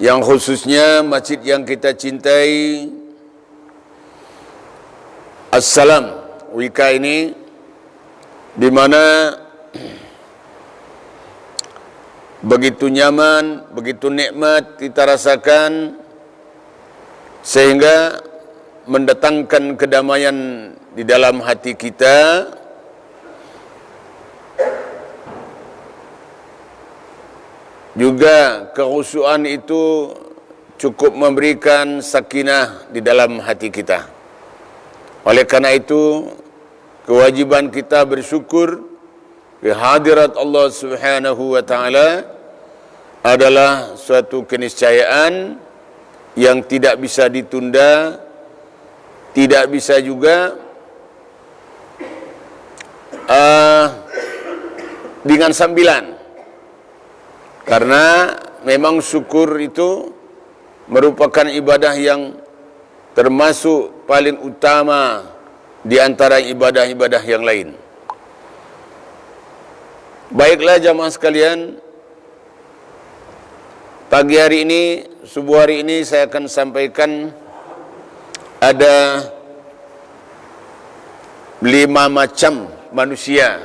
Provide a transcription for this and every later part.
yang khususnya masjid yang kita cintai, Assalam Wika ini, di mana begitu nyaman, begitu nikmat kita rasakan, sehingga mendatangkan kedamaian di dalam hati kita. Juga kekhusyuan itu cukup memberikan sakinah di dalam hati kita. Oleh karena itu, kewajiban kita bersyukur ke hadirat Allah Subhanahu wa taala adalah suatu keniscayaan yang tidak bisa ditunda, tidak bisa juga dengan sambilan. Karena memang syukur itu merupakan ibadah yang termasuk paling utama di antara ibadah-ibadah yang lain. Baiklah jamaah sekalian, pagi hari ini, subuh hari ini saya akan sampaikan ada 5 macam manusia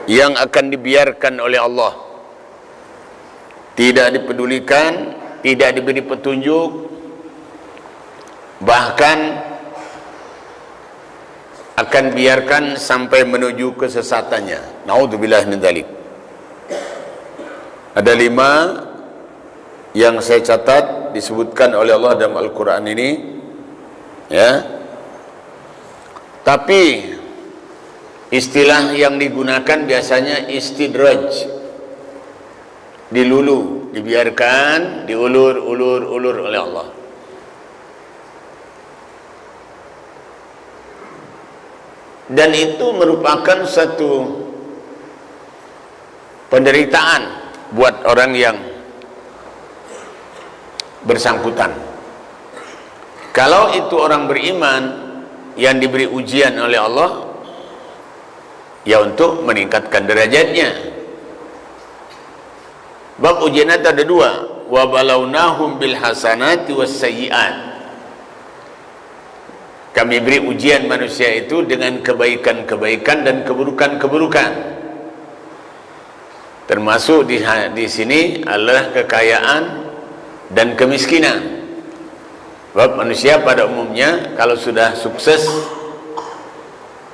yang akan dibiarkan oleh Allah. Tidak dipedulikan, tidak diberi petunjuk, bahkan akan biarkan sampai menuju kesesatannya. Naudzubillah min dzalik. Ada 5 yang saya catat disebutkan oleh Allah dalam Al-Quran ini, ya. Tapi istilah yang digunakan biasanya istidraj, dilulu, dibiarkan, diulur oleh Allah. Dan itu merupakan satu penderitaan buat orang yang bersangkutan. Kalau itu orang beriman yang diberi ujian oleh Allah, ya untuk meningkatkan derajatnya. Bab ujian itu ada 2, wa balawnahum bil hasanati was sayyiat. Kami beri ujian manusia itu dengan kebaikan-kebaikan dan keburukan-keburukan. Termasuk di sini adalah kekayaan dan kemiskinan. Sebab manusia pada umumnya kalau sudah sukses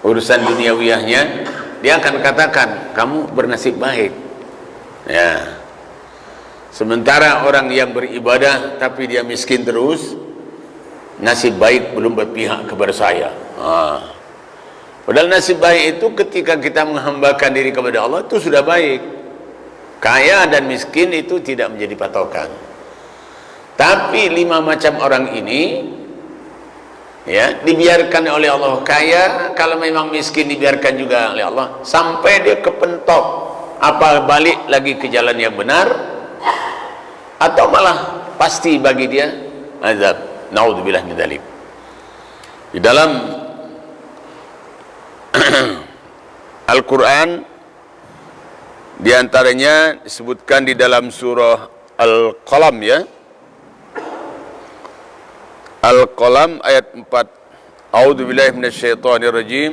urusan duniawiyahnya, dia akan katakan kamu bernasib baik. Ya. Sementara orang yang beribadah tapi dia miskin terus, nasib baik belum berpihak kepada saya. Padahal nasib baik itu ketika kita menghambakan diri kepada Allah itu sudah baik. Kaya dan miskin itu tidak menjadi patokan. Tapi 5 macam orang ini, ya, dibiarkan oleh Allah kaya, kalau memang miskin dibiarkan juga oleh Allah sampai dia kepentok, apa balik lagi ke jalan yang benar, atau malah pasti bagi dia azab. Naudzubillah min dzalik. Di dalam Al-Quran, di antaranya disebutkan di dalam surah Al-Qalam, ya, Al-Qalam ayat 4. A'udzubillahi minasyaitonirrajim.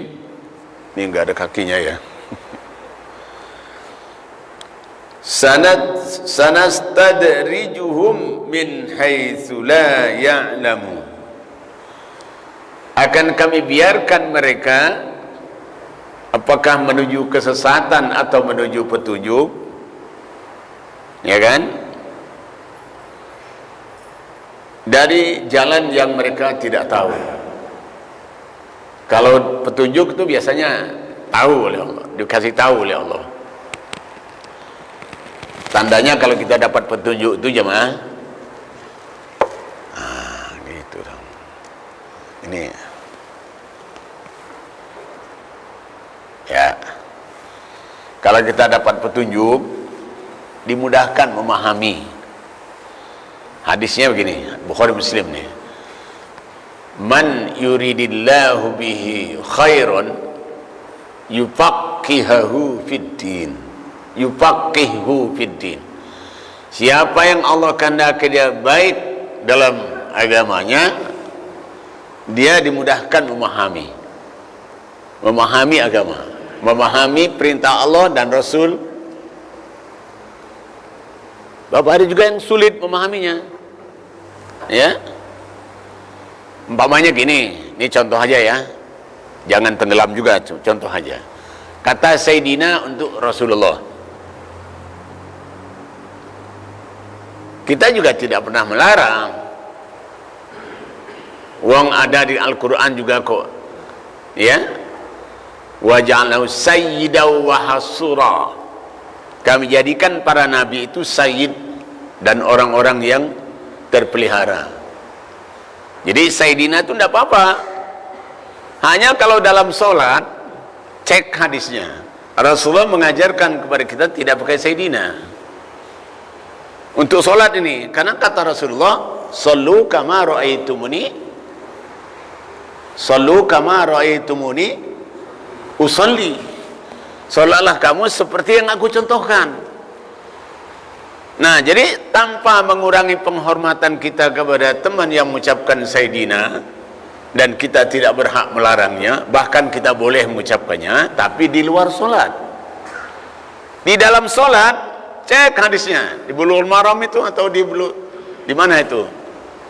Ini enggak ada kakinya, ya. Sanastadrijuhum min haitsu la ya'lamu. Akan kami biarkan mereka, apakah menuju kesesatan atau menuju petunjuk, ya kan, dari jalan yang mereka tidak tahu. Kalau petunjuk itu biasanya tahu oleh Allah, dikasih tahu oleh Allah. Tandanya kalau kita dapat petunjuk itu jemaah, gitu dong. Ini, ya, kalau kita dapat petunjuk, dimudahkan memahami. Hadisnya begini, Bukhari Muslim nih. Man yuridillahu bihi khairan yufaqihahu fid din. Yufaqihu fid din. Siapa yang Allah kehendaki dia baik dalam agamanya, dia dimudahkan memahami agama, memahami perintah Allah dan Rasul. Bapak ada juga yang sulit memahaminya, ya. Umpamanya gini, ini contoh aja ya, jangan tenggelam juga, contoh aja. Kata Sayyidina untuk Rasulullah, kita juga tidak pernah melarang. Wong ada di Al-Quran juga kok, ya. Wa ja'alnahu sayyidaw wa hasura. Kami jadikan para nabi itu sayyid dan orang-orang yang terpelihara. Jadi sayyidina itu tidak apa-apa. Hanya kalau dalam sholat, cek hadisnya. Rasulullah mengajarkan kepada kita tidak pakai sayyidina untuk sholat ini, karena kata Rasulullah, sallu kama ra'aitumuni usolli. Sholatlah kamu seperti yang aku contohkan. Nah, jadi tanpa mengurangi penghormatan kita kepada teman yang mengucapkan sayyidina, dan kita tidak berhak melarangnya, bahkan kita boleh mengucapkannya, tapi di luar sholat. Di dalam sholat, cek hadisnya di Bulughul Maram itu, atau di mana itu,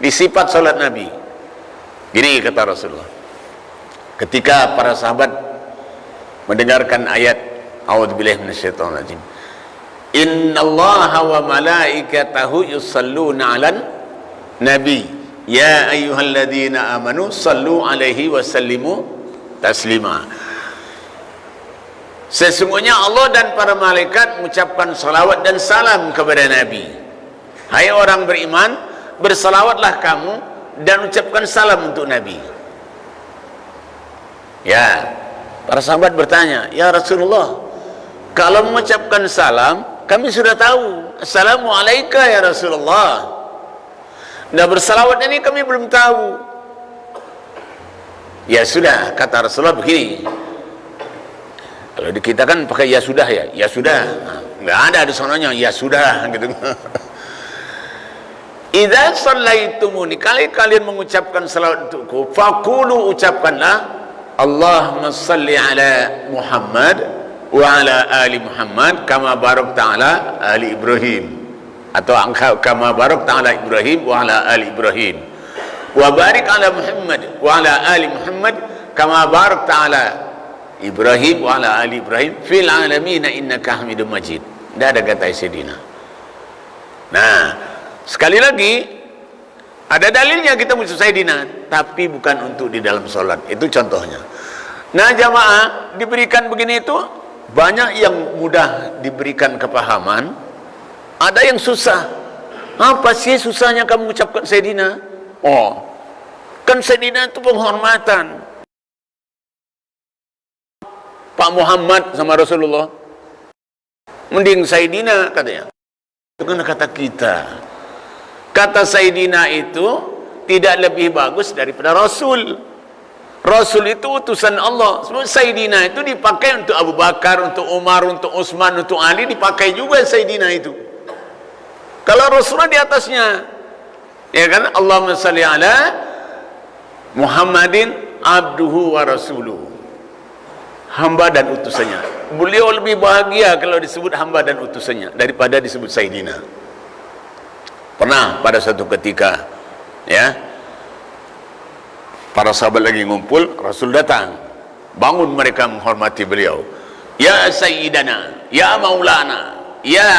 di sifat salat Nabi. Gini kata Rasulullah, ketika para sahabat mendengarkan ayat a'udzubillahi minasyaitonir rajim, innallaha wa malaikatahu yusalluna 'alan nabi ya ayyuhalladzina amanu sallu 'alaihi wa sallimu taslima. Sesungguhnya Allah dan para malaikat mengucapkan salawat dan salam kepada Nabi. Hai orang beriman, bersalawatlah kamu dan ucapkan salam untuk Nabi. Ya, para sahabat bertanya, ya Rasulullah, kalau mengucapkan salam, kami sudah tahu. Assalamualaikum ya Rasulullah. Nah, bersalawat ini kami belum tahu. Ya sudah, kata Rasulullah begini. Kalau di kita kan pakai ya sudah, ya sudah. Nah, nggak ada di sononya ya sudah gitu. Idza shallaitumuni, kalian mengucapkan salawat untukku, faqulu, ucapkanlah Allahumma shalli ala Muhammad wa ala ali Muhammad kama barakta ala ali Ibrahim, atau kama barakta ala Ibrahim wa ala ali Ibrahim, wa barik ala Muhammad wa ala ali Muhammad kama barakta ala Ibrahim wa ala ali Ibrahim fil alamin innaka Hamidum Majid. Tidak ada kata Sayyidina. Nah, sekali lagi ada dalilnya kita muncul Sayyidina, tapi bukan untuk di dalam sholat. Itu contohnya. Nah, jamaah diberikan begini itu banyak yang mudah diberikan kepahaman, ada yang susah. Apa sih susahnya kamu mengucapkan Sayyidina? Oh, kan Sayyidina itu penghormatan. Pak Muhammad sama Rasulullah, mending Sayyidina katanya. Itu kan kata kita. Kata Sayyidina itu tidak lebih bagus daripada Rasul. Rasul itu utusan Allah. Sayyidina itu dipakai untuk Abu Bakar, untuk Umar, untuk Utsman, untuk Ali, dipakai juga Sayyidina itu. Kalau Rasulullah di atasnya, ya kan? Allahumma shalli ala Muhammadin abduhu wa rasuluhu, hamba dan utusannya. Beliau lebih bahagia kalau disebut hamba dan utusannya daripada disebut Sayyidina. Pernah pada satu ketika, ya, para sahabat lagi ngumpul, Rasul datang, bangun mereka menghormati beliau. Ya Sayyidana, ya Maulana, ya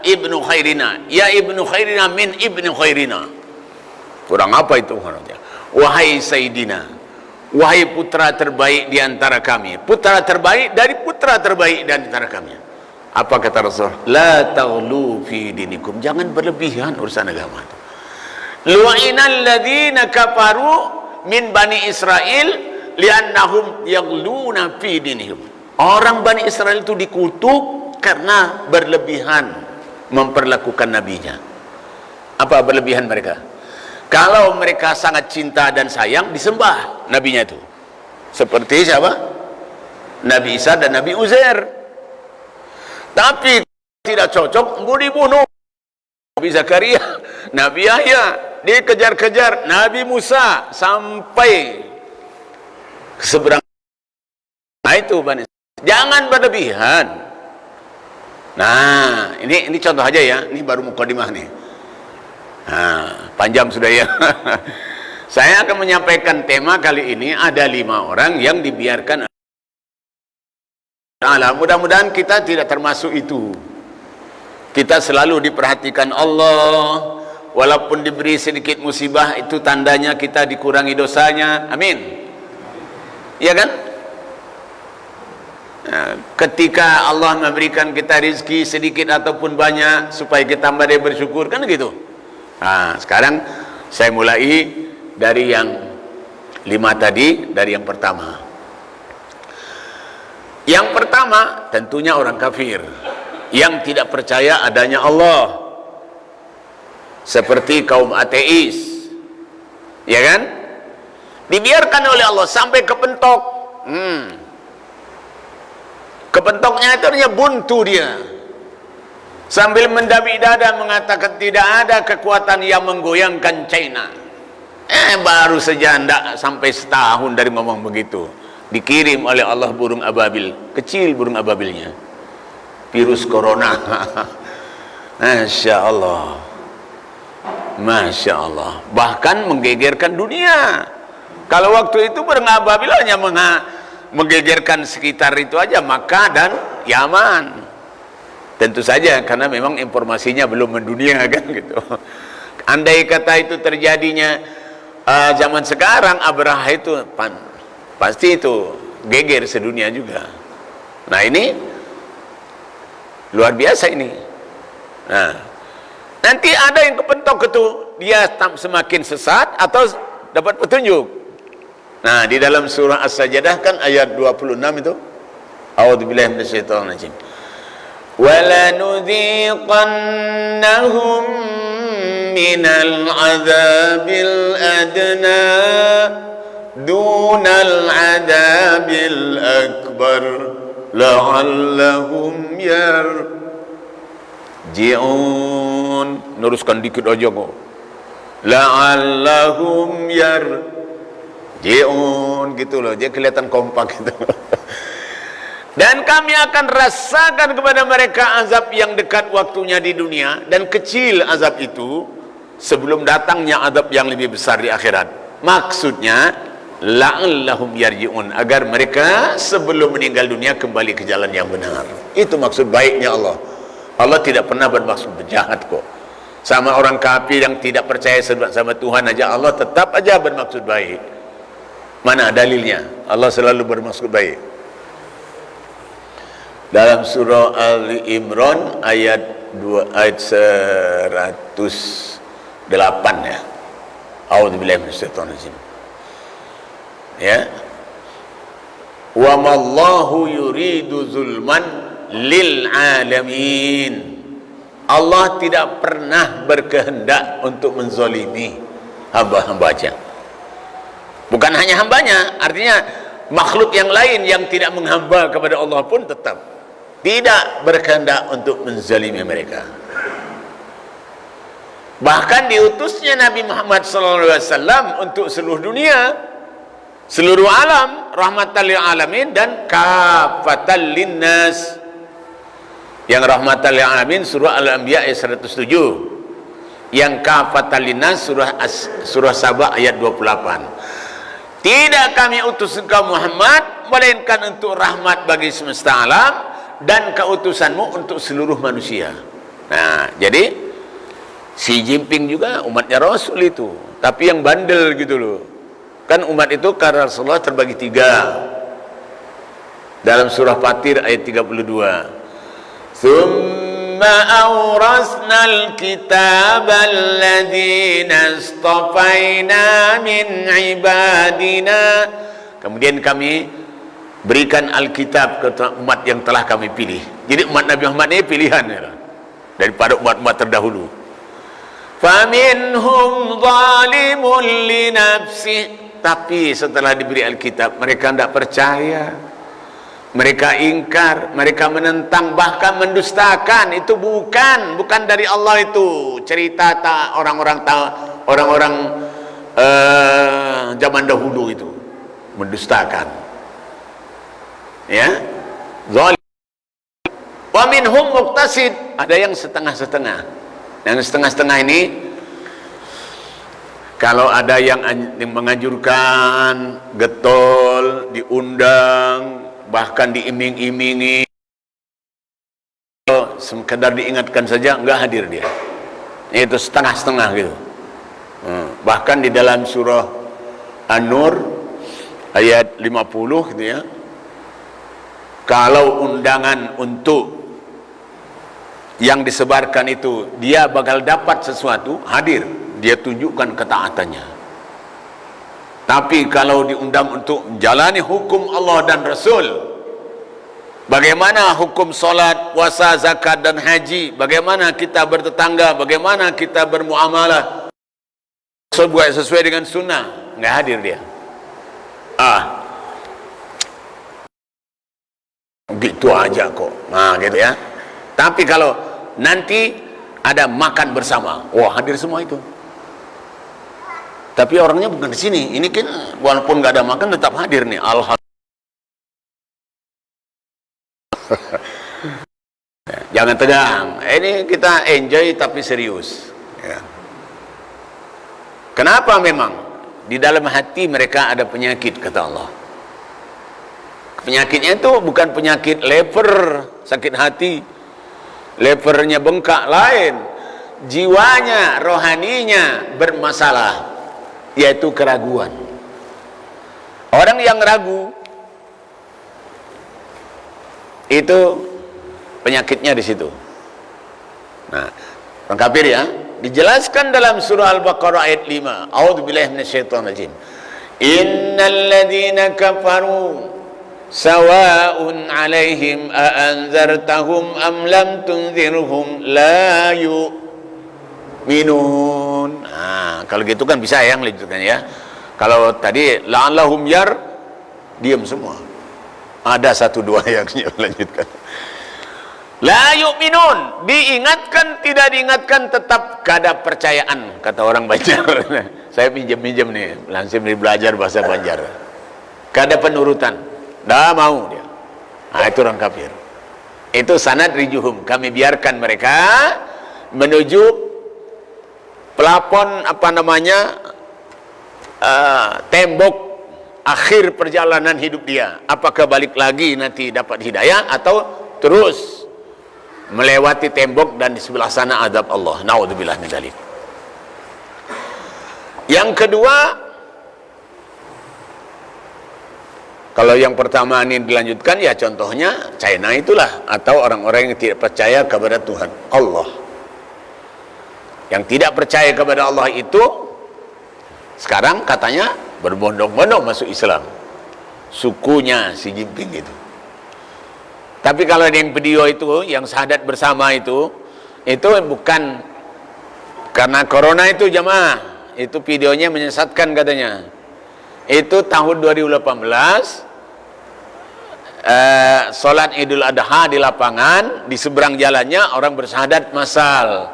Ibnu Khairina, ya Ibnu Khairina min Ibnu Khairina. Kurang apa itu? Wahai Sayyidina, wahai putra terbaik di antara kami, putra terbaik dari putra terbaik di antara kami. Apa kata Rasul? La taghlu fi dinikum, jangan berlebihan urusan agama itu. Lu'inal ladzina kafaru min Bani Israel li'annahum yaghluna fi dinihim. Orang Bani Israel itu dikutuk karena berlebihan memperlakukan nabinya. Apa berlebihan mereka? Kalau mereka sangat cinta dan sayang, disembah nabinya itu. Seperti siapa? Nabi Isa dan Nabi Uzair. Tapi tidak cocok, mau dibunuh. Nabi Zakaria, Nabi Yahya, dikejar-kejar Nabi Musa sampai ke seberang. Nah itu Bani, jangan berlebihan. Nah ini contoh aja ya, ini baru mukadimah nih. Nah, panjang sudah ya. Saya akan menyampaikan tema kali ini, ada 5 orang yang dibiarkan. Nah, mudah-mudahan kita tidak termasuk itu. Kita selalu diperhatikan Allah, walaupun diberi sedikit musibah, itu tandanya kita dikurangi dosanya. Amin. Iya kan? Nah, ketika Allah memberikan kita rezeki sedikit ataupun banyak, supaya kita pandai bersyukur, kan gitu. Nah, sekarang saya mulai dari yang 5 tadi, dari yang pertama. Yang pertama tentunya orang kafir yang tidak percaya adanya Allah, seperti kaum ateis, ya kan? Dibiarkan oleh Allah sampai kepentok. Kepentoknya itu artinya buntu dia, sambil mendabi dada mengatakan tidak ada kekuatan yang menggoyangkan China. Baru saja tidak sampai setahun dari ngomong begitu, dikirim oleh Allah burung ababil, kecil burung ababilnya, virus corona. Masya Allah, Masya Allah, bahkan menggegerkan dunia. Kalau waktu itu burung ababil hanya menggegerkan sekitar itu aja, Makkah dan Yaman. Tentu saja karena memang informasinya belum mendunia kan gitu. Andai kata itu terjadinya zaman sekarang, Abraha itu pasti itu geger sedunia juga. Nah ini luar biasa ini. Nah, nanti ada yang kepentok itu, dia semakin sesat atau dapat petunjuk. Nah, di dalam surah As-Sajdah kan ayat 26 itu, a'udzubillahi minasyaitonir rajim. وَلَنُذِيقَنَّهُمْ مِنَ الْعَذَابِ الْأَدْنَى دُونَ الْعَذَابِ الْأَكْبَرِ لَعَلَّهُمْ يَرْجِعُونَ. Neruskan dikit aja kok. لَعَلَّهُمْ يَرْجِعُونَ gitu loh, dia kelihatan kompak gitu. Dan kami akan rasakan kepada mereka azab yang dekat waktunya di dunia, dan kecil azab itu sebelum datangnya azab yang lebih besar di akhirat. Maksudnya la'allahum yarji'un, agar mereka sebelum meninggal dunia kembali ke jalan yang benar. Itu maksud baiknya Allah. Allah tidak pernah bermaksud berjahat kok. Sama orang kafir yang tidak percaya sama Tuhan aja, Allah tetap aja bermaksud baik. Mana dalilnya? Allah selalu bermaksud baik. Dalam surah Al-Imran ayat 108 ya. A'udzubillahi minasyaitonir rajim. Ya. Wa mallahu yuridu zulman lil alamin. Allah tidak pernah berkehendak untuk menzalimi hamba-hambanya. Bukan hanya hambanya, artinya makhluk yang lain yang tidak menghamba kepada Allah pun tetap tidak berkehendak untuk menzalimi mereka. Bahkan diutusnya Nabi Muhammad SAW untuk seluruh dunia, seluruh alam, rahmatan lil alamin dan kafatan linnas. Yang rahmatan lil alamin surah Al-Anbiya ayat 107, yang kafatan linnas surah Sabah ayat 28. Tidak kami utus engkau Muhammad melainkan untuk rahmat bagi semesta alam, dan keutusanmu untuk seluruh manusia. Nah, jadi Xi Jinping juga umatnya Rasul itu, tapi yang bandel gitu loh. Kan umat itu karena Rasulullah terbagi 3 dalam surah Fatir ayat 32. Tsumma awrasnal kitabal ladzina istafaina min ibadina. Kemudian kami berikan Alkitab ke umat yang telah kami pilih. Jadi umat Nabi Muhammad ini pilihan ya, daripada umat-umat terdahulu. Faminhum zalimun li nafsih. Tapi setelah diberi Alkitab mereka tidak percaya. mereka ingkar, mereka menentang, bahkan mendustakan. Itu bukan dari Allah, itu cerita orang-orang zaman dahulu itu mendustakan. Ya, zalim. Wa minhum muqtasid, ada yang setengah-setengah. Yang setengah-setengah ini, kalau ada yang menganjurkan, getol, diundang, bahkan diiming-imingi, sekedar diingatkan saja, enggak hadir dia. Itu setengah-setengah gitu. Bahkan di dalam surah An-Nur ayat 50 gitu ya, kalau undangan untuk yang disebarkan itu dia bakal dapat sesuatu, hadir, dia tunjukkan ketaatannya. Tapi kalau diundang untuk menjalani hukum Allah dan Rasul, bagaimana hukum salat, puasa, zakat dan haji, bagaimana kita bertetangga, bagaimana kita bermuamalah sesuai dengan sunnah, nggak hadir dia. Gitu aja kok, nah gitu ya. Tapi kalau nanti ada makan bersama, wah hadir semua itu. Tapi orangnya bukan di sini. Ini kan walaupun nggak ada makan tetap hadir nih. Alhamdulillah. Jangan tegang. Ini kita enjoy tapi serius. Ya. Kenapa memang di dalam hati mereka ada penyakit, kata Allah. Penyakitnya itu bukan penyakit leper, sakit hati. Lepernya bengkak, lain. Jiwanya, rohaninya bermasalah, yaitu keraguan. Orang yang ragu itu penyakitnya di situ. Nah, orang kafir ya, dijelaskan dalam surah Al-Baqarah ayat 5. A'udzubillahi minasyaitonirrajim. Innal ladzina kafaru sawa'un 'alaihim a anzartahum am lam tunzirhum la yu'minun. Nah, kalau gitu kan bisa yang lanjutkan ya. Kalau tadi la'allahum diam semua. Ada satu dua yang lanjutkan. La yu'minun, diingatkan tidak diingatkan tetap kada percayaan, kata orang Banjar. Saya minjem nih, langsung belajar bahasa Banjar. Kada penurutan. Dah mau dia. Nah, itu orang kafir. Itu sanad rijuhum, kami biarkan mereka menuju pelapon tembok akhir perjalanan hidup dia. Apakah balik lagi nanti dapat hidayah atau terus melewati tembok dan di sebelah sana azab Allah. Naudzubillah min dzalik. Yang kedua, kalau yang pertama ini dilanjutkan, ya contohnya China itulah, atau orang-orang yang tidak percaya kepada Tuhan Allah. Yang tidak percaya kepada Allah itu sekarang katanya berbondong-bondong masuk Islam. Sukunya Xi Jinping itu. Tapi kalau yang video itu, yang syahadat bersama itu bukan karena corona itu jamaah. Itu videonya menyesatkan katanya. Itu tahun 2018 sholat Idul Adha di lapangan, di seberang jalannya orang bersyahadat massal.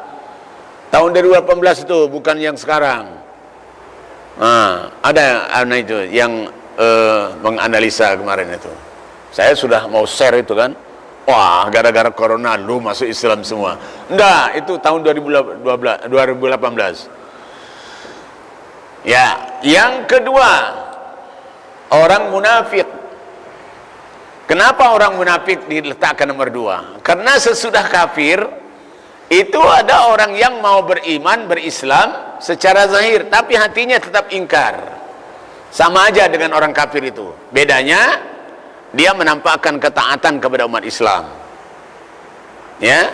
Tahun 2018 itu, bukan yang sekarang. Ada itu yang menganalisa kemarin itu. Saya sudah mau share itu kan. Wah, gara-gara corona lu masuk Islam semua. Enggak, itu tahun 2018. Ya, yang kedua, orang munafik. Kenapa orang munafik diletakkan nomor 2? Karena sesudah kafir itu ada orang yang mau beriman, berislam secara zahir, tapi hatinya tetap ingkar. Sama aja dengan orang kafir itu. Bedanya dia menampakkan ketaatan kepada umat Islam. Ya.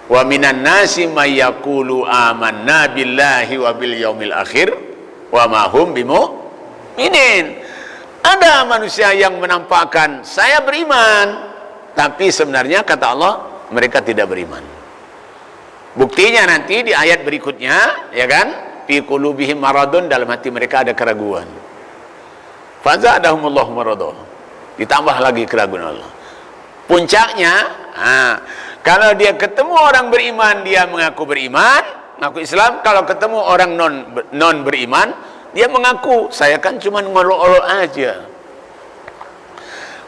Wa minan nasi may yaqulu amanna billahi wa bil yaumil akhir wa ma hum bimu'minin. Ada manusia yang menampakkan saya beriman, tapi sebenarnya kata Allah mereka tidak beriman. Buktinya nanti di ayat berikutnya, ya kan? Fi qulubihim maradun, dalam hati mereka ada keraguan. Fazadahumullahu marada. Ditambah lagi keraguan Allah. Puncaknya, kalau dia ketemu orang beriman, dia mengaku beriman, mengaku Islam. Kalau ketemu orang non beriman, dia mengaku saya kan cuma ngolok-olok aja.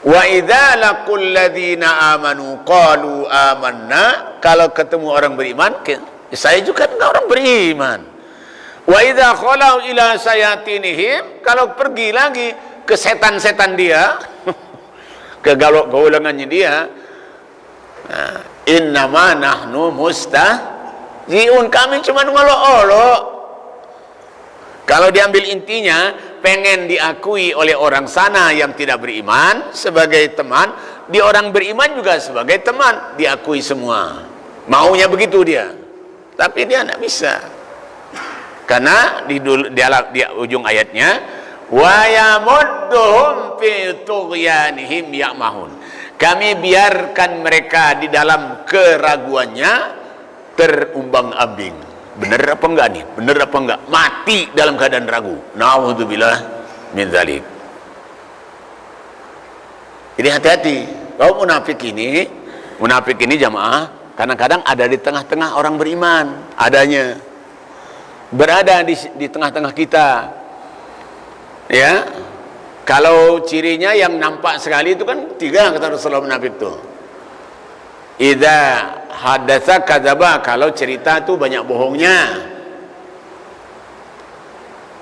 Wa idza laqul ladzina amanu qalu amanna. Kalau ketemu orang beriman, saya juga orang beriman. Wa idza khalau ila sayatinihim, kalau pergi lagi ke setan-setan dia, ke gaul-gaulangannya dia, innama nahnu mustahzi'un, kami cuma ngolok-olok. Kalau diambil intinya, pengen diakui oleh orang sana yang tidak beriman sebagai teman, di orang beriman juga sebagai teman, diakui semua. Maunya begitu dia, tapi dia tidak bisa. Karena di ujung ayatnya, wa yamudduhum fi tughyanihim ya'mahun. Kami biarkan mereka di dalam keraguannya terumbang-ambing. Benar apa enggak nih? Benar apa enggak? Mati dalam keadaan ragu. Na'udzubillah min dzalik. Jadi hati-hati. Kalau munafik ini jamaah, kadang-kadang ada di tengah-tengah orang beriman, adanya. Berada di tengah-tengah kita. Ya. Kalau cirinya yang nampak sekali itu kan 3 kata Rasulullah munafik itu. Idza hadatsa kadzaba, kalau cerita itu banyak bohongnya.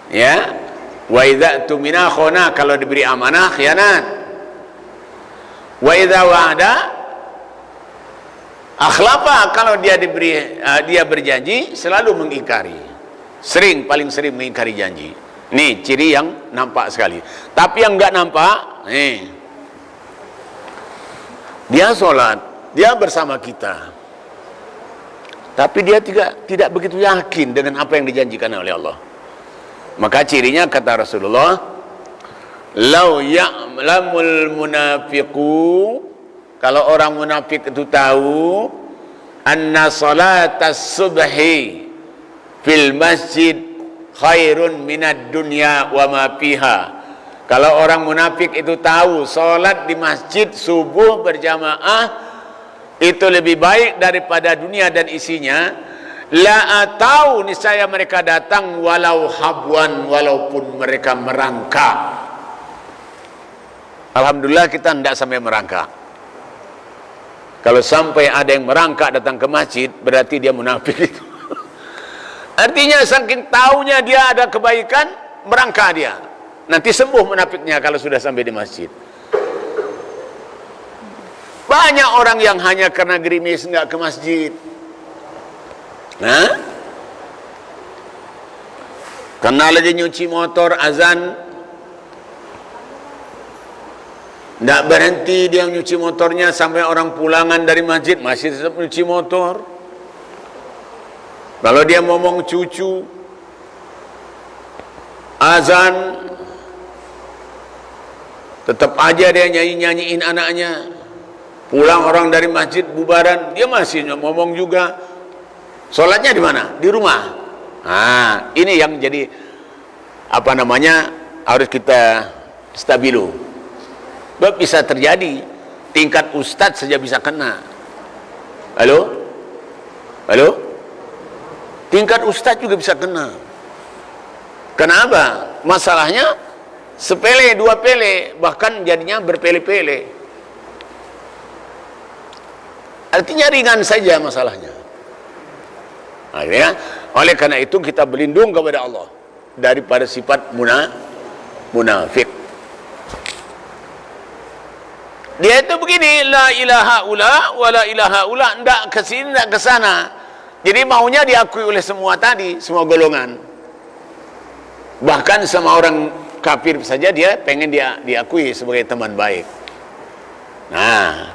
Ya. Wa idza tumina khana, kalau diberi amanah khianat. Wa idza wa'ada akhlafa, kalau dia berjanji selalu mengingkari. Paling sering mengingkari janji. Nih ciri yang nampak sekali. Tapi yang enggak nampak, dia sholat, dia bersama kita, tapi dia tidak begitu yakin dengan apa yang dijanjikan oleh Allah. Maka cirinya kata Rasulullah, lau ya'lamul munafiqu, kalau orang munafik itu tahu, anna salatas subhi fil masjid khairun minad dunya wa ma fiha. Kalau orang munafik itu tahu salat di masjid subuh berjamaah itu lebih baik daripada dunia dan isinya, la atau niscaya mereka datang walau habwan, walaupun mereka merangkak. Alhamdulillah kita tidak sampai merangkak. Kalau sampai ada yang merangkak datang ke masjid, berarti dia munafik itu. Artinya saking taunya dia ada kebaikan, merangkak dia. Nanti sembuh munafiknya kalau sudah sampai di masjid. Banyak orang yang hanya karena gerimis nggak ke masjid. Karena lagi nyuci motor azan, nggak berhenti dia nyuci motornya sampai orang pulangan dari masjid masih tetap nyuci motor. Kalau dia ngomong cucu, azan, tetap aja dia nyanyiin anaknya. Pulang orang dari masjid bubaran, dia masih ngomong juga. Sholatnya di mana? Di rumah. Ini yang jadi harus kita stabilu. Bisa terjadi tingkat ustadz saja bisa kena. Halo? Tingkat ustadz juga bisa kena. Kenapa? Masalahnya sepele, 2 pele, bahkan jadinya berpele-pele. Artinya ringan saja masalahnya. Akhirnya, oleh karena itu kita berlindung kepada Allah daripada sifat munafik. Dia itu begini, la ilaha ula wa la ilaha ula, ndak ke sini ndak ke sana. Jadi maunya diakui oleh semua tadi, semua golongan. Bahkan sama orang kafir saja dia pengen diakui sebagai teman baik. Nah,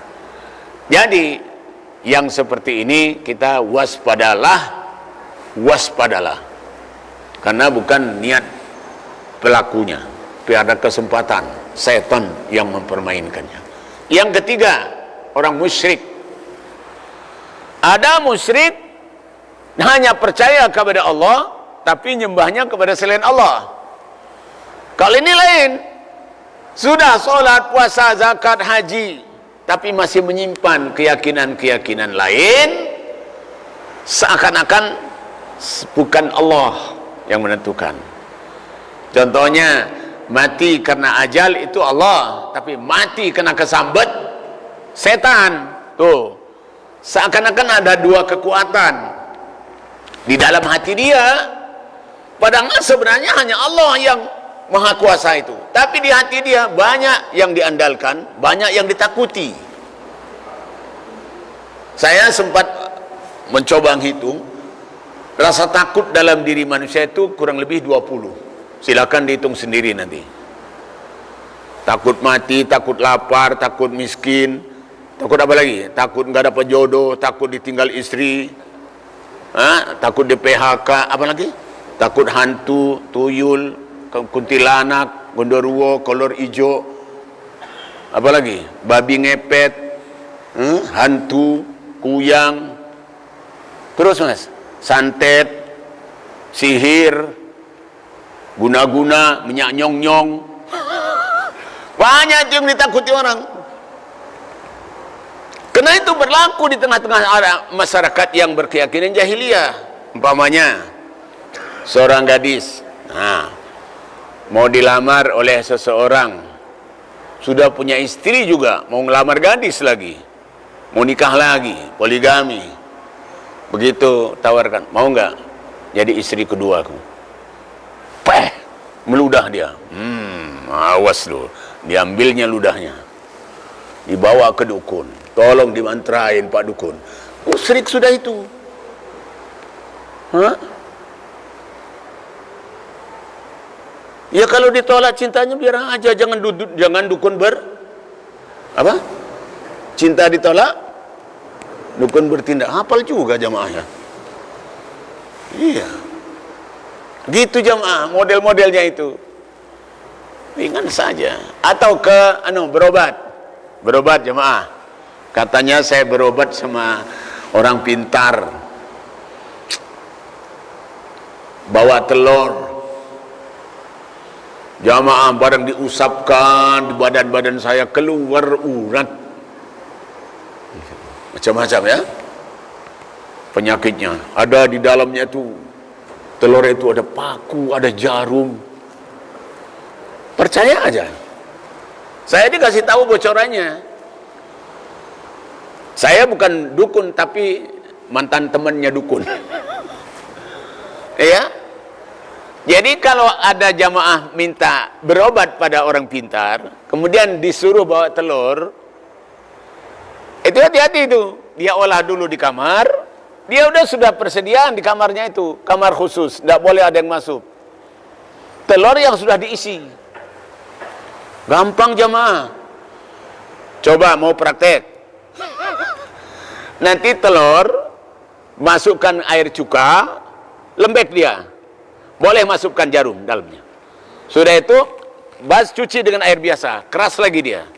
jadi yang seperti ini kita waspadalah. Karena bukan niat pelakunya, tapi ada kesempatan setan yang mempermainkannya. Yang ketiga, orang musyrik. Ada musyrik hanya percaya kepada Allah, tapi nyembahnya kepada selain Allah. Kalau ini lain, sudah sholat, puasa, zakat, haji, tapi masih menyimpan keyakinan-keyakinan lain, seakan-akan bukan Allah yang menentukan. Contohnya, mati karena ajal itu Allah, tapi mati karena kesambet setan. Tuh, seakan-akan ada dua kekuatan di dalam hati dia, padahal sebenarnya hanya Allah yang maha kuasa itu. Tapi di hati dia banyak yang diandalkan, banyak yang ditakuti. Saya sempat mencoba menghitung, rasa takut dalam diri manusia itu kurang lebih 20. Silakan dihitung sendiri nanti. Takut mati, takut lapar, takut miskin, takut apa lagi? Takut nggak dapat jodoh, takut ditinggal istri, takut di PHK, apa lagi? Takut hantu, tuyul, kuntilanak, gondoruo, kolor hijau, apa lagi? Babi ngepet, hantu, kuyang, terus mas, santet, sihir, guna-guna, minyak nyong-nyong, banyak yang ditakuti orang. Karena itu berlaku di tengah-tengah masyarakat yang berkeyakinan jahiliyah. Umpamanya seorang gadis, mau dilamar oleh seseorang, sudah punya istri juga, mau ngelamar gadis lagi, mau nikah lagi, poligami. Begitu tawarkan, mau nggak jadi istri keduaku? Meludah dia. Awas loh, diambilnya ludahnya, dibawa ke dukun, tolong dimantrain Pak Dukun. Musyrik sudah itu. Ya kalau ditolak cintanya biar aja, jangan dukun cinta ditolak, dukun bertindak. Hafal juga jamaahnya. Iya. Gitu jamaah, model-modelnya itu. Ringan saja. Atau ke berobat jamaah. Katanya saya berobat sama orang pintar. Bawa telur. Jamaah barang diusapkan di badan-badan saya, keluar urat. Macam-macam ya. Penyakitnya ada di dalamnya itu. Telur itu ada paku, ada jarum. Percaya aja. Saya dikasih tahu bocorannya. Saya bukan dukun, tapi mantan temannya dukun. Ya. Jadi kalau ada jamaah minta berobat pada orang pintar, kemudian disuruh bawa telur, itu hati-hati itu. Dia olah dulu di kamar. Dia sudah persediaan di kamarnya itu, kamar khusus, tidak boleh ada yang masuk. Telur yang sudah diisi. Gampang jamaah. Coba mau praktek. Nanti telur masukkan air cuka, lembek dia. Boleh masukkan jarum dalamnya. Sudah itu cuci dengan air biasa, keras lagi dia.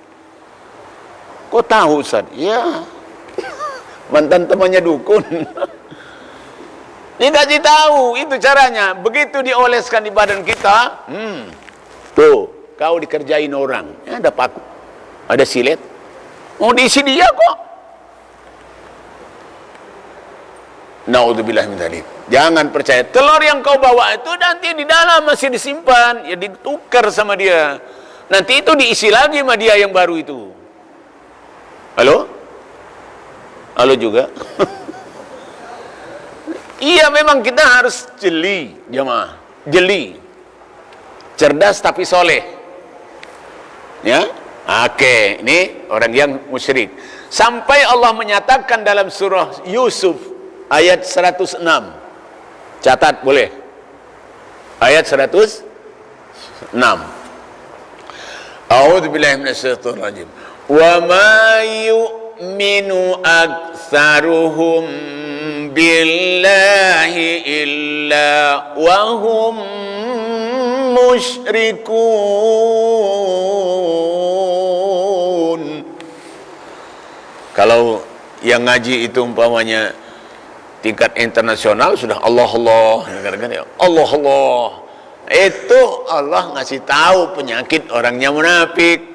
Kok tahu Ustaz? Ya. Mantan temannya dukun. Dikasih tahu itu caranya. Begitu dioleskan di badan kita, tuh kau dikerjain orang, ada paku, ada silet, mau diisi dia kok. Naudzubillah min dzalik. Jangan percaya. Telur yang kau bawa itu nanti di dalam masih disimpan, ya ditukar sama dia. Nanti itu diisi lagi sama dia yang baru itu. Halo juga. Iya, memang kita harus jeli, jemaah. Jeli. Cerdas tapi soleh. Ya? Oke, ini orang yang musyrik. Sampai Allah menyatakan dalam surah Yusuf ayat 106. Catat boleh. Ayat 106. A'udzu billahi minasyaitonir rajim. Wa ma yu'minu aktsaruhum billahi illa wa hum musyrikun. Kalau yang ngaji itu umpamanya tingkat internasional sudah Allah ya Allah. Itu Allah ngasih tahu penyakit orangnya munafik.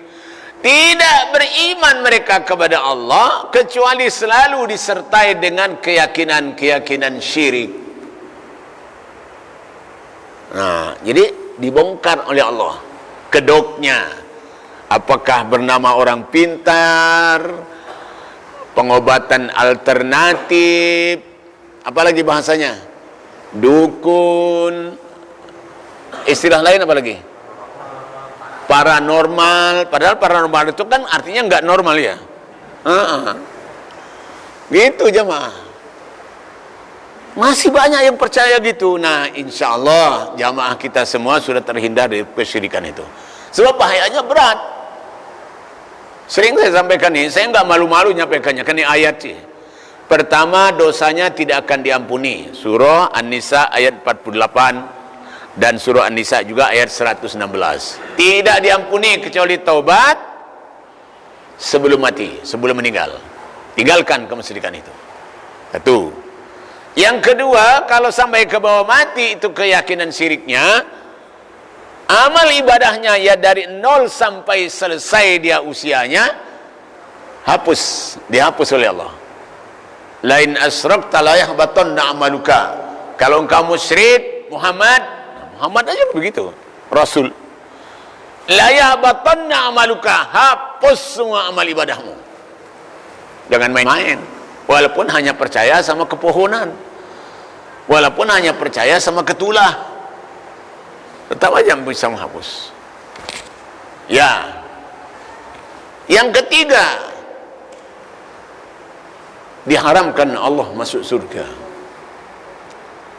Tidak beriman mereka kepada Allah kecuali selalu disertai dengan keyakinan-keyakinan syirik. Nah, jadi dibongkar oleh Allah kedoknya. Apakah bernama orang pintar, pengobatan alternatif, apalagi bahasanya, dukun, istilah lain apa lagi? Paranormal. Padahal paranormal itu kan artinya nggak normal ya. Gitu jemaah. Masih banyak yang percaya gitu. Nah, insya Allah jamaah kita semua sudah terhindar dari kesyirikan itu. Sebab bahayanya berat. Sering saya sampaikan ini, saya nggak malu-malu nyampaikannya. Kan ini ayat sih. Pertama, dosanya tidak akan diampuni. Surah An-Nisa ayat 48. Dan surah An-Nisa juga ayat 116. Tidak diampuni kecuali taubat sebelum mati, sebelum meninggal. Tinggalkan kemusyrikan itu. Satu. Yang kedua, kalau sampai ke bawah mati itu keyakinan syiriknya, amal ibadahnya ya dari 0 sampai selesai dia usianya, dihapus oleh Allah. Lain asrakta la yahbatanna amaluka. Kalau engkau musyrik, Muhammad aja begitu, Rasul. La yahbatanna amaluka, hapus semua amal ibadahmu. Jangan main-main. Walaupun hanya percaya sama kepohonan, walaupun hanya percaya sama ketulah, tetap aja bisa menghapus. Ya. Yang ketiga, diharamkan Allah masuk surga.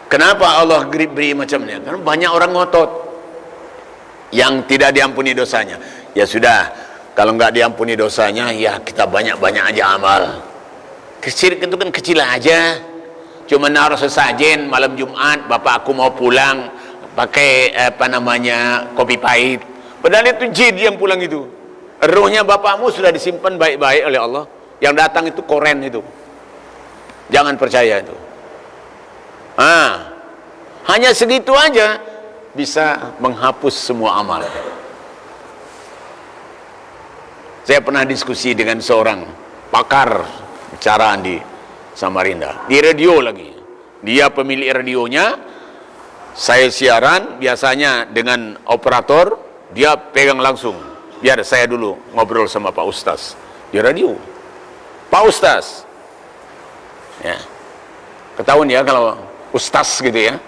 Kenapa Allah beri macamnya? Karena banyak orang ngotot yang tidak diampuni dosanya. Ya sudah, kalau nggak diampuni dosanya, ya kita banyak-banyak aja amal. Kecil itu kan kecil aja. Cuma naruh sesajen malam Jumat, bapak aku mau pulang pakai kopi pahit. Padahal itu jin yang pulang itu. Ruhnya bapakmu sudah disimpan baik-baik oleh Allah. Yang datang itu koren itu. Jangan percaya itu. Hanya segitu aja bisa menghapus semua amal. Saya pernah diskusi dengan seorang pakar bicaraan di Samarinda, di radio lagi. Dia pemilik radionya. Saya siaran biasanya dengan operator, dia pegang langsung. Biar saya dulu ngobrol sama Pak Ustaz di radio. Pak Ustaz, ya, ketahuan ya kalau Ustaz gitu ya.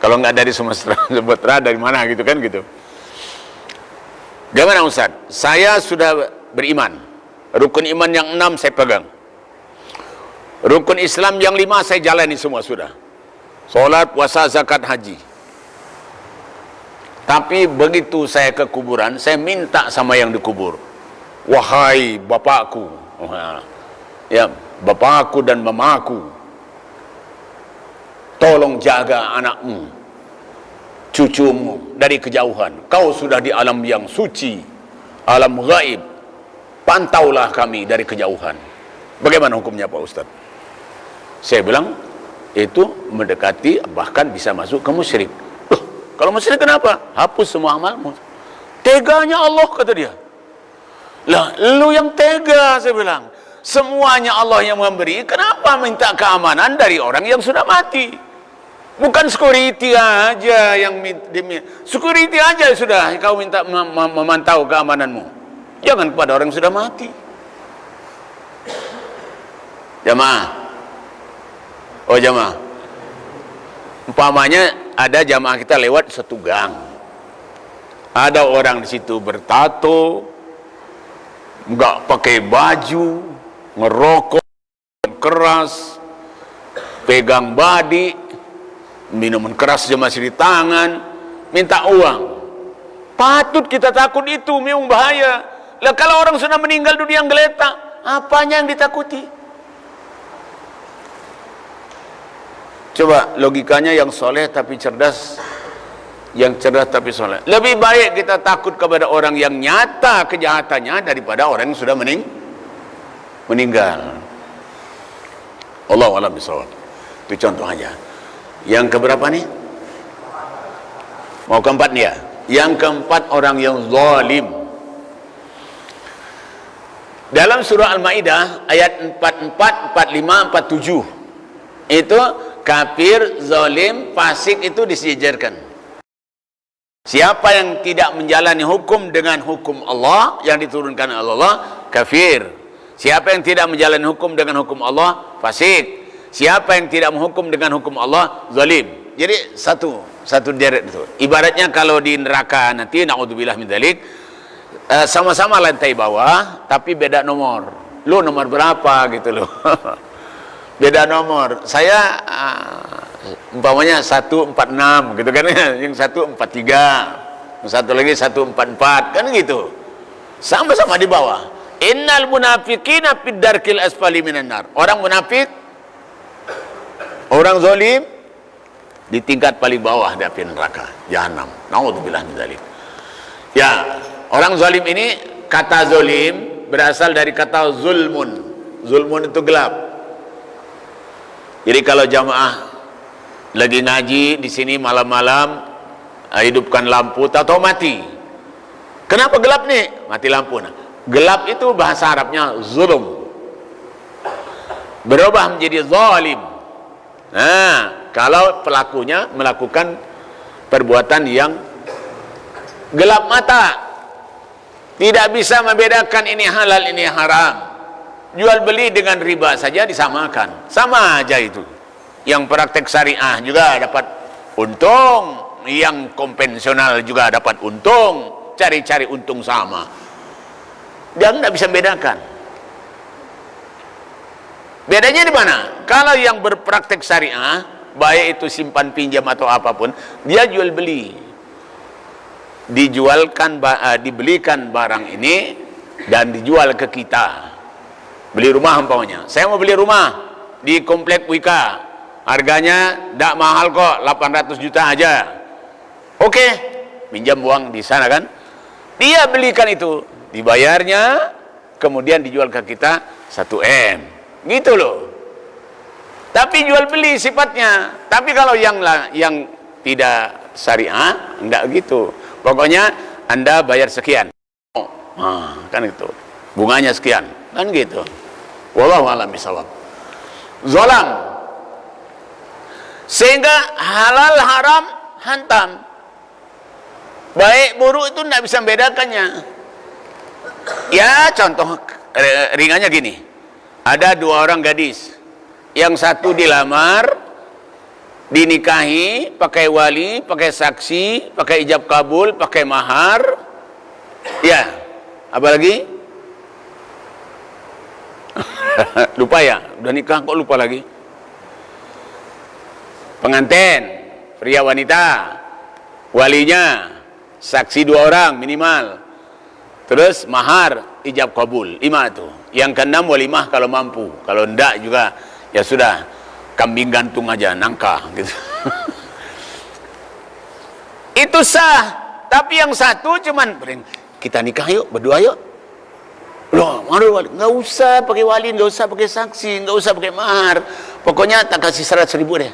Kalau nggak dari Sumatera dari mana gitu kan gitu. Gimana Ustaz? Saya sudah beriman. Rukun iman yang 6 saya pegang. Rukun Islam yang 5 saya jalani semua sudah. Salat, puasa, zakat, haji. Tapi begitu saya ke kuburan, saya minta sama yang dikubur. Wahai bapakku, ya, bapakku dan mamaku, tolong jaga anakmu, cucumu dari kejauhan. Kau sudah di alam yang suci, alam gaib. Pantaulah kami dari kejauhan. Bagaimana hukumnya Pak Ustaz? Saya bilang, itu mendekati bahkan bisa masuk ke musyrik. Kalau musyrik kenapa? Hapus semua amalmu. Teganya Allah, kata dia. Lah, lu yang tega, saya bilang. Semuanya Allah yang memberi, kenapa minta keamanan dari orang yang sudah mati? Bukan security aja yang security aja sudah kau minta memantau keamananmu. Jangan kepada orang yang sudah mati. Jamaah. Oh jamaah. Umpamanya ada jamaah kita lewat satu gang. Ada orang di situ bertato, nggak pakai baju, ngerokok keras, pegang badik, minuman keras dia masih di tangan, minta uang. Patut kita takut itu, memang bahaya. Lah kalau orang sudah meninggal dunia yang geletak, apanya yang ditakuti? Coba logikanya yang soleh tapi cerdas, yang cerdas tapi soleh. Lebih baik kita takut kepada orang yang nyata kejahatannya daripada orang yang sudah meninggal. Allahu a'lam bishawab. Itu contoh aja. Yang keberapa nih? Mau keempat nih ya? Yang keempat, orang yang zalim. Dalam surah Al-Maidah ayat 44, 45, 47 itu kafir, zalim, fasik itu disejajarkan. Siapa yang tidak menjalani hukum dengan hukum Allah yang diturunkan oleh Allah, kafir. Siapa yang tidak menjalani hukum dengan hukum Allah, fasik. Siapa yang tidak menghukum dengan hukum Allah, zalim. Jadi satu deret itu. Ibaratnya kalau di neraka nanti, naudzubillah min dzalik, sama-sama lantai bawah tapi beda nomor. Lu nomor berapa gitu loh. Beda nomor. Saya umpamanya 146 gitu kan, yang 143, yang satu lagi 144 kan gitu. Sama-sama di bawah. Innal munafiqina fid darkil asfali minan nar. Orang munafik, orang zalim di tingkat paling bawah di api neraka jahanam. Naudzubillah min dzalik. Ya, orang zalim ini, kata zalim berasal dari kata zulmun. Zulmun itu gelap. Jadi kalau jamaah lagi ngaji di sini malam-malam, hidupkan lampu, tahu mati. Kenapa gelap nih? Mati lampu. Nah, gelap itu bahasa Arabnya zulum. Berubah menjadi zalim. Nah, kalau pelakunya melakukan perbuatan yang gelap mata, tidak bisa membedakan ini halal ini haram. Jual beli dengan riba saja disamakan, sama aja itu. Yang praktek syariah juga dapat untung, yang konvensional juga dapat untung, cari-cari untung sama. Dia tidak bisa bedakan. Bedanya di mana? Kalau yang berpraktek syariah, baik itu simpan pinjam atau apapun, dia jual beli, dibelikan barang ini dan dijual ke kita. Beli rumah umpamanya, saya mau beli rumah di komplek Wika, harganya tidak mahal kok, 800 juta aja. Oke, pinjam uang di sana kan, dia belikan itu, dibayarnya, kemudian dijual ke kita 1 M, gitu loh. Tapi jual beli sifatnya. Tapi kalau yang tidak syariah, enggak gitu. Pokoknya Anda bayar sekian, kan itu, bunganya sekian, kan gitu. Wallahu a'lam bishawab. Zalam, sehingga halal haram hantam, baik buruk itu tidak bisa membedakannya. Ya contoh ringannya gini, ada 2 orang gadis, yang satu dilamar, dinikahi, pakai wali, pakai saksi, pakai ijab kabul, pakai mahar. Ya, apa lagi? Lupa ya, udah nikah kok lupa lagi. Pengantin, pria wanita, walinya, saksi 2 orang minimal, terus mahar, ijab kabul, 5 itu. Yang ke-6 walimah kalau mampu, kalau enggak juga ya sudah, kambing gantung aja, nangka gitu. Itu sah. Tapi yang satu cuman, kita nikah yuk, berdua yuk. Loh, nggak usah pakai wali, nggak usah pakai saksi, nggak usah pakai mahar. Pokoknya tak kasih 100.000 deh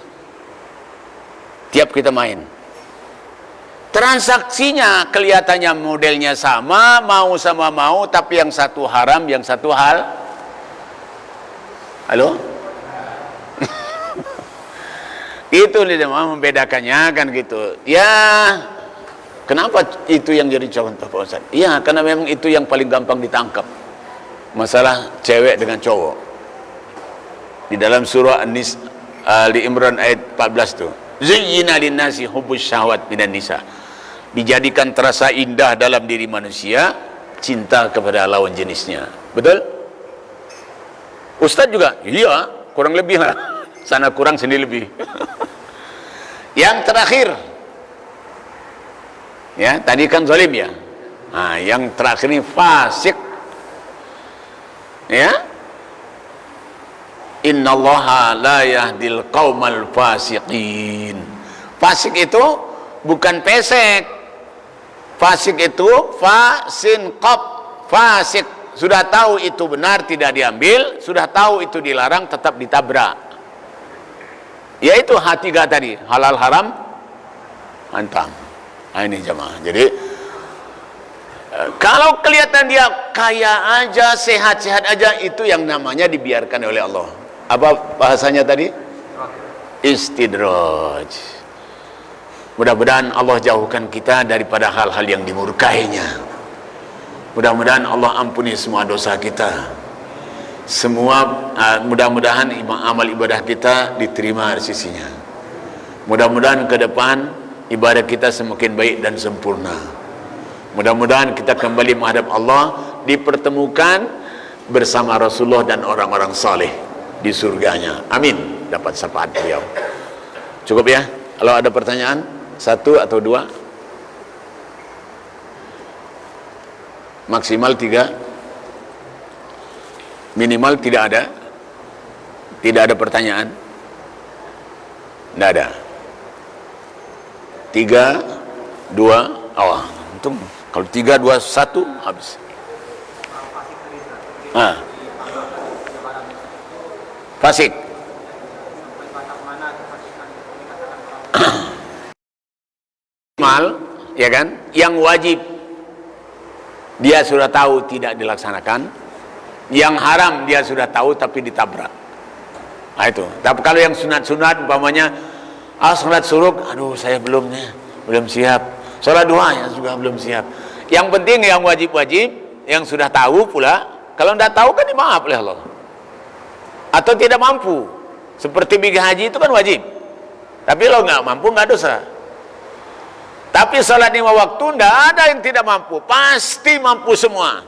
tiap kita main. Transaksinya kelihatannya modelnya sama, sama mau, tapi yang satu haram, yang satu hal. Halo? Itu dia mau membedakannya kan gitu. Ya, kenapa itu yang jadi contoh Pak Ustaz? Ya, karena memang itu yang paling gampang ditangkap. Masalah cewek dengan cowok. Di dalam surah Ali Imran ayat 14 tuh. Zuyyina linnasi hubbus syahwat minan nisa. Dijadikan terasa indah dalam diri manusia cinta kepada lawan jenisnya. Betul? Ustaz juga? Iya, kurang lebih lah. Sana kurang sini lebih. Yang terakhir, ya tadi kan zalim ya. Nah, yang terakhir ini fasik. Ya, innallaha la yahdil qaumal fasiqin. Fasik itu bukan pesek. Fasik itu fasin qab, fasik. Sudah tahu itu benar tidak diambil, sudah tahu itu dilarang tetap ditabrak. Yaitu H3 tadi, halal haram hantam. Nah, ini jemaah. Jadi Kalau kelihatan dia kaya aja, sehat-sehat aja, itu yang namanya dibiarkan oleh Allah. Apa bahasanya tadi? Istidraj. Mudah-mudahan Allah jauhkan kita daripada hal-hal yang dimurkainya. Mudah-mudahan Allah ampuni semua dosa kita. Semua mudah-mudahan amal ibadah kita diterima di sisinya. Mudah-mudahan ke depan ibadah kita semakin baik dan sempurna. Mudah-mudahan kita kembali menghadap Allah, dipertemukan bersama Rasulullah dan orang-orang saleh di surganya. Amin. Dapat syafaat beliau. Cukup ya? Kalau ada pertanyaan, satu atau dua, maksimal 3, minimal tidak ada. Tidak ada pertanyaan. Tidak ada. 3, 2, awal. Untung. Kalau 3, 2, 1 habis. Fasik. Mal, ya kan? Yang wajib dia sudah tahu tidak dilaksanakan. Yang haram dia sudah tahu tapi ditabrak. Nah itu. Tapi kalau yang sunat-sunat umpamanya, sunat suruk, aduh saya belum siap. Salat duha ya juga belum siap. Yang penting yang wajib-wajib, yang sudah tahu pula, kalau tidak tahu kan dimaaf oleh Allah. Atau tidak mampu. Seperti pergi haji itu kan wajib. Tapi kalau nggak mampu nggak dosa. Tapi salat 5 waktu tidak ada yang tidak mampu, pasti mampu semua.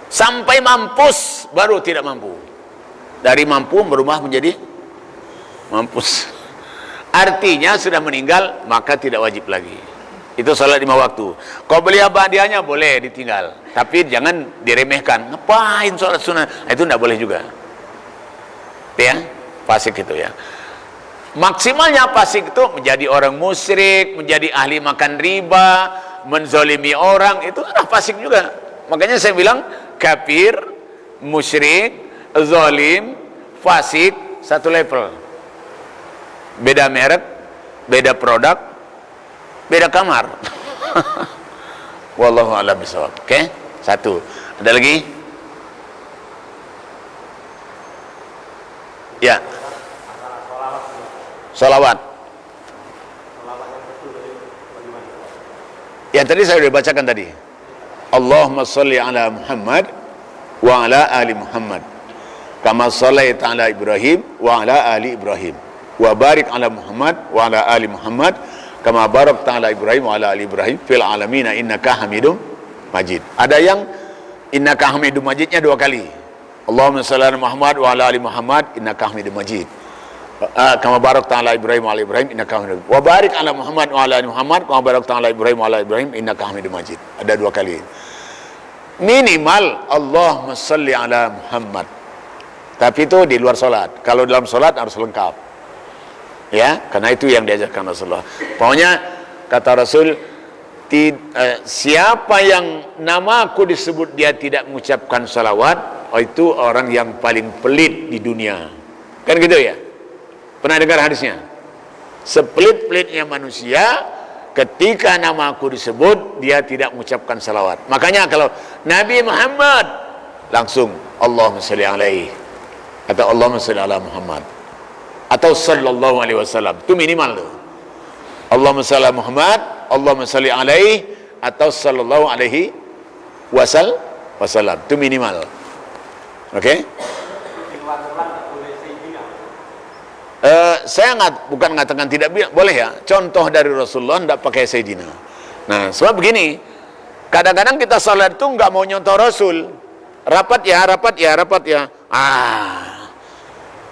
Sampai mampus baru tidak mampu. Dari mampu berubah menjadi mampus. Artinya sudah meninggal maka tidak wajib lagi. Itu salat 5 waktu. Kalau beli ba'diyahnya boleh ditinggal, tapi jangan diremehkan. Ngapain salat sunnah? Itu tidak boleh juga. Ya, fasik itu ya. Maksimalnya fasik itu menjadi orang musyrik, menjadi ahli makan riba, menzalimi orang, itu sudah fasik juga. Makanya saya bilang kafir, musyrik, zalim, fasik satu level. Beda merek, beda produk, beda kamar. Wallahu a'lam bishawab. Oke? Satu. Ada lagi? Ya. Salawat. Ya tadi saya sudah bacakan tadi. Allahumma salli ala Muhammad wa ala ali Muhammad kama sallaita ala Ibrahim wa ala ali Ibrahim wa barik ala Muhammad wa ala ali Muhammad kama barakta ala Ibrahim wa ala ali Ibrahim fil alamin innaka Hamidum Majid. Ada yang innaka Hamidum Majidnya 2 kali. Allahumma shalli ala Muhammad wa ala ali Muhammad innaka Hamidum Majid. Kama barakta ala Ibrahim wa ala Ibrahim innaka Hamidum Majid. Wa barik ala Muhammad wa ala ali Muhammad kama barakta ala Ibrahim wa ala Ibrahim innaka Hamidum Majid. Ada 2 kali. Minimal Allahumma shalli ala Muhammad. Tapi itu di luar salat. Kalau dalam salat harus lengkap. Ya, karena itu yang diajarkan Rasulullah. Pokoknya kata Rasul, siapa yang namaku disebut dia tidak mengucapkan salawat, itu orang yang paling pelit di dunia. Kan gitu ya? Pernah dengar hadisnya? Sepelit-pelitnya manusia, ketika namaku disebut dia tidak mengucapkan salawat. Makanya kalau Nabi Muhammad, langsung Allahumma shalli alaihi, atau Allahumma shalli ala Muhammad, atau sallallahu alaihi wasallam. Itu minimal tuh. Allahumma shalli ala Muhammad, Allahumma shalli alaihi, atau sallallahu alaihi wasallam. Itu minimal. Oke? Saya bukan mengatakan tidak boleh ya. Contoh dari Rasulullah tidak pakai Sayyidina. Nah, sebab begini, kadang-kadang kita salat itu nggak mau nyontoh Rasul. Rapat ya.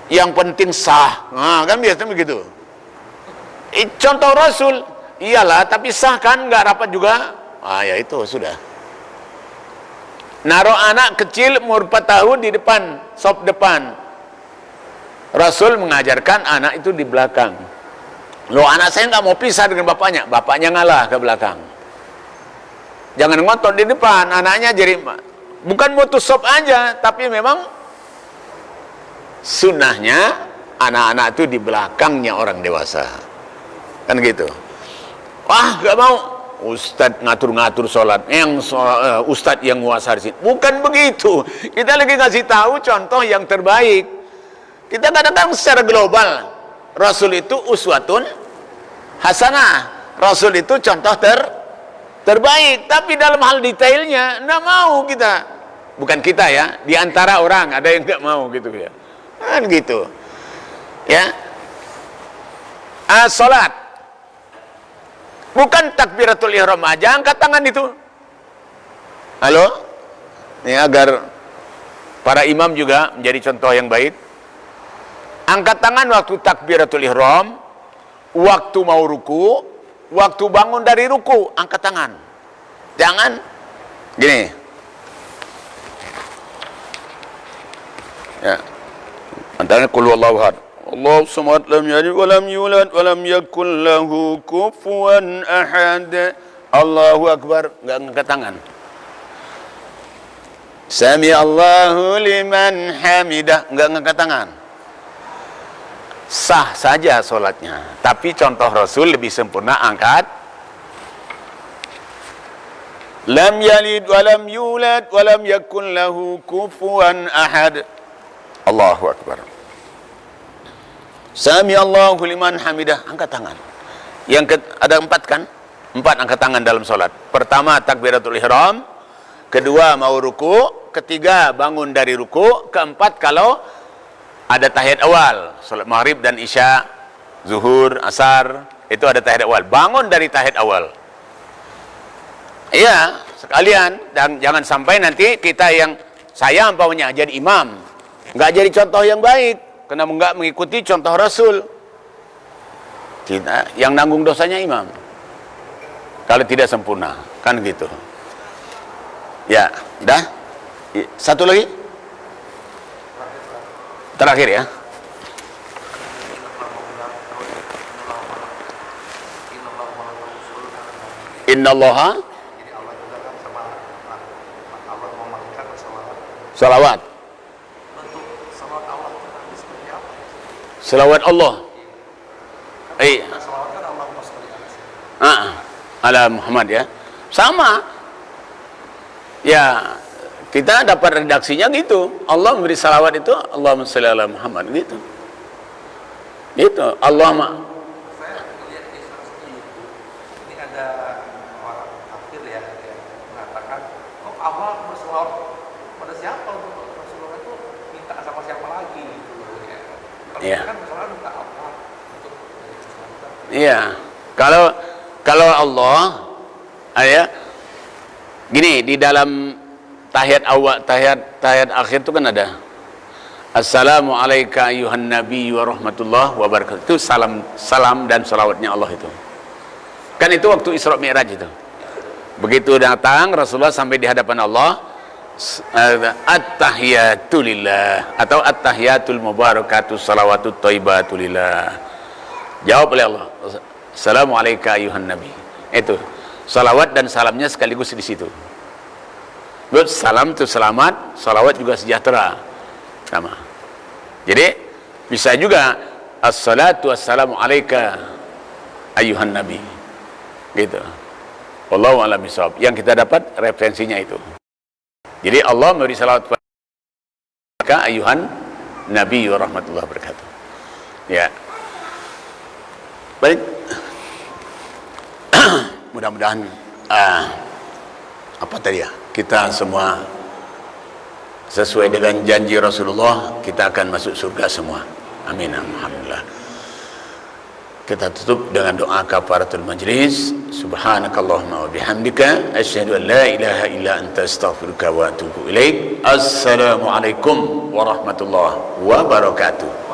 Yang penting sah. Nah, kan biasanya begitu. Contoh Rasul, iyalah, tapi sah kan nggak rapat juga. Ya itu sudah. Naruh anak kecil umur 4 tahun di depan, sop depan. Rasul mengajarkan anak itu di belakang. Loh, anak saya nggak mau pisah dengan bapaknya ngalah ke belakang. Jangan ngotot di depan, anaknya jadi bukan mutus sop aja, tapi memang sunnahnya anak-anak itu di belakangnya orang dewasa. Kan gitu. Wah, nggak mau. Ustadz ngatur-ngatur sholat, Ustadz yang nguasa di sini. Bukan begitu. Kita lagi ngasih tahu contoh yang terbaik. Kita kadang-kadang secara global, Rasul itu uswatun hasanah. Rasul itu contoh terbaik. Tapi dalam hal detailnya, nggak mau kita. Bukan kita ya, di antara orang ada yang nggak mau gitu ya. Kan gitu. Ya. Sholat. Bukan takbiratul ihram aja, angkat tangan itu. Halo? Ini agar para imam juga menjadi contoh yang baik. Angkat tangan waktu takbiratul ihram, waktu mau ruku, waktu bangun dari ruku, angkat tangan. Jangan gini. Ya. Antara qul huwallahu ahad. Allahu samad lam yalid wa lam yulad wa lam yakul lahu kufuwan ahad. Allahu akbar, enggak angkat tangan. Sami Allahu liman hamidah, enggak angkat tangan. Sah saja salatnya, tapi contoh Rasul lebih sempurna, angkat. Lam yalid wa lam yulad wa lam yakul lahu kufuwan ahad. Allahu akbar. Sami Allahu liman hamidah, angkat tangan. Ada 4 kan? 4 angkat tangan dalam solat. Pertama takbiratul ihram, kedua mau ruku, ketiga bangun dari ruku, keempat kalau ada tahiyat awal, solat maghrib dan isya, zuhur, asar, itu ada tahiyat awal. Bangun dari tahiyat awal. Iya, sekalian, dan jangan sampai nanti kita yang saya umpamanya jadi imam, nggak jadi contoh yang baik. Karena enggak mengikuti contoh Rasul. Kita yang nanggung dosanya imam. Kalau tidak sempurna, kan gitu. Ya, dah. Satu lagi. Terakhir ya. Innallaha salawat. Selawat Allah. Ala Muhammad ya. Sama. Ya, kita dapat redaksinya gitu. Allah memberi salawat itu Allahumma shalli ala Muhammad gitu. Gitu. Allahumma. Saya melihat di YouTube, ini ada orang kafir ya yang mengatakan, kok Allah berselawat pada siapa untuk Rasulullah itu minta sama siapa lagi gitu ya. Iya. Kan berselawat minta Allah untuk Iya. Kalau Allah ya gini, di dalam tahiyat awal, tahiyat akhir itu kan ada Assalamu alayka ayuhan nabi wa rahmatullah wa barakatuh. Itu salam dan salawatnya Allah itu. Kan itu waktu Isra Mi'raj itu. Begitu datang Rasulullah sampai di hadapan Allah, at-tahiyatu lillah atau at-tahiyatul mubarakatuh salawatut thayyibatu lillah. Jawab oleh Allah, Assalamu alayka ayuhan nabi. Itu salawat dan salamnya sekaligus di situ. Salam itu selamat, salawat juga sejahtera, sama. Jadi bisa juga assalatu wassalamu alayka ayuhan nabi, gitu. Wallahu a'lam bishawab. Yang kita dapat referensinya itu. Jadi Allah memberi salawat kepada ayuhan nabi wa rahmatullahi wabarakatuh. Ya. Baik. Mudah-mudahan apa tadi ya, kita semua sesuai dengan janji Rasulullah, kita akan masuk surga semua. Amin. Alhamdulillah. Kita tutup dengan doa kafaratul majlis. Subhanakallahumma wa bihamdika asyhadu an la ilaha illa anta astaghfiruka wa atubu ilaik. Assalamualaikum warahmatullahi wabarakatuh.